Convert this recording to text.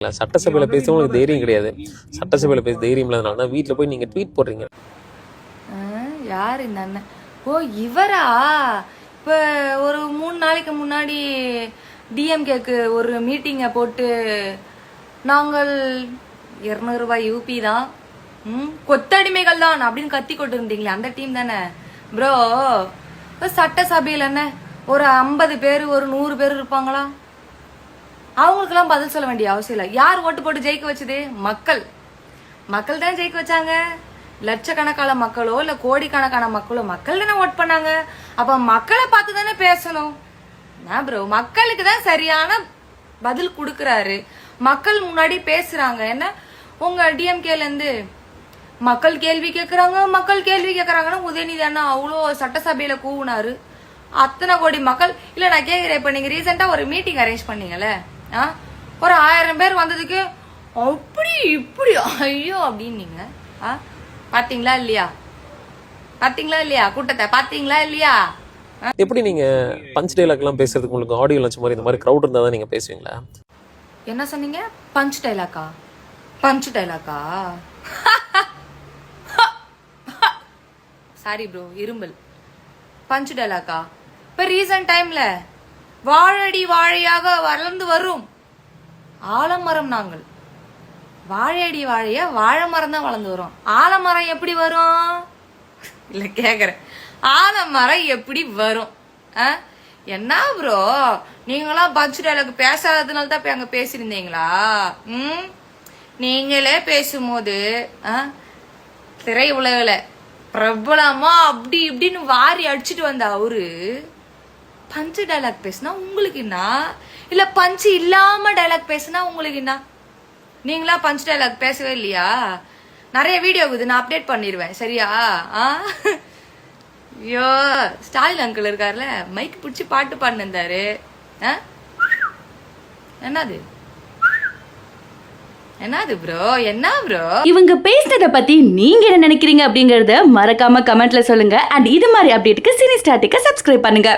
சட்டசபையில பேச உங்களுக்கு தைரியம் கிடையாது. சட்டசபையில பேச தைரியம் இல்லாதனால தான் வீட்டில் போய் நீங்க ட்வீட் போடுறீங்க. யார் இந்த அண்ணன்? ஓ இவரா? இப்போ ஒரு 3 நாளைக்கு முன்னாடி டிஎம்கேக்கு ஒரு மீட்டிங்கை போட்டு நாங்கள் 200 ரூபாய் யூபி தான் கொத்தடிமைகள் தான் அப்படின்னு கத்தி கொண்டு இருந்தீங்களே, அந்த டீம் தானே ப்ரோ? இப்போ சட்டசபையில் என்ன ஒரு 50 பேர் ஒரு 100 பேர் இருப்பாங்களா? அவங்களுக்கெல்லாம் பதில் சொல்ல வேண்டிய அவசியம் இல்லை. யார் ஓட்டு போட்டு ஜெயிக்க வச்சது? மக்கள். மக்கள் தான் ஜெயிக்க வச்சாங்க. லட்சக்கணக்கான மக்களோ இல்ல கோடிக்கணக்கான மக்களோ மக்கள் தானே ஓட் பண்ணாங்க. அப்ப மக்களை பார்த்து தானே பேசணும் ப்ரோ. மக்களுக்கு தான் சரியான பதில் கொடுக்கறாரு. மக்கள் முன்னாடி பேசுறாங்க. என்ன உங்க டிஎம்கேல இருந்து மக்கள் கேள்வி கேட்கறாங்கன்னு உதயநிதி அண்ணா அவ்வளோ சட்டசபையில கூவுனாரு. அத்தனை கோடி மக்கள் இல்ல. நான் கேக்குறேன், இப்ப நீங்க ரீசெண்டா ஒரு மீட்டிங் அரேஞ்ச் பண்ணீங்கல்ல, ஒரு 1000 பேர் வந்ததுக்கு அப்படி இப்படி ஐயோ அப்படின்னு பாத்தீங்களா இல்லையா? கூட்டத்தை பாத்தீங்களா இல்லையா? எப்படி நீங்க பஞ்ச் டைலாக் எல்லாம் பேசுறதுக்கு உங்களுக்கு ஆடியோ லஞ்ச் மாதிரி இந்த மாதிரி கிரவுட் இருந்தா தான் நீங்க பேசுவீங்களா? என்ன சொன்னீங்க? பஞ்ச் டைலாக்கா? சாரி ப்ரோ, இரும்பல். பஞ்ச் டைலாக்கா? இப்ப ரீசன்ட் டைம்ல வாழடி வாழையாக வளர்ந்து வரும் ஆலமரம் நாங்கள். வாழையடி வாழைய வாழை மரம் தான் வளர்ந்து வரும். ஆலமரம் எப்படி வரும்? இல்ல கேக்குறேன், ஆலமரம் எப்படி வரும்? என்ன ப்ரோ நீங்களாம் பஞ்ச் டைலாக் பேசாததுனால தான் அங்க பேசிருந்தீங்களா? நீங்களே பேசும்போது திரை உலகில பிரபலமா அப்படி இப்படின்னு வாரி அடிச்சுட்டு வந்த அவரு பஞ்சு டைலாக் பேசினா உங்களுக்கு என்ன? இல்ல பஞ்சு இல்லாம டைலாக் பேசினா உங்களுக்கு என்ன? நீங்களா பஞ்ச் டைலாக் பேசவே இல்லையா? நிறைய வீடியோ இருக்குது, நான் அப்டேட் பண்ணிடுவேன் சரியா? ஐயோ ஸ்டாலின் அங்கிள் இருக்காருல, மைக் பிடிச்சி பாட்டு பாடினாரு. என்னது ப்ரோ? என்ன ப்ரோ இவங்க பேசுனத பத்தி நீங்க என்ன நினைக்கிறீங்க அப்படிங்கறத மறக்காம கமெண்ட்ல சொல்லுங்க. அண்ட் இது மாதிரி அப்டேட்டுக்கு சினி ஸ்டாட்டிக்க சப்ஸ்கிரைப் பண்ணுங்க.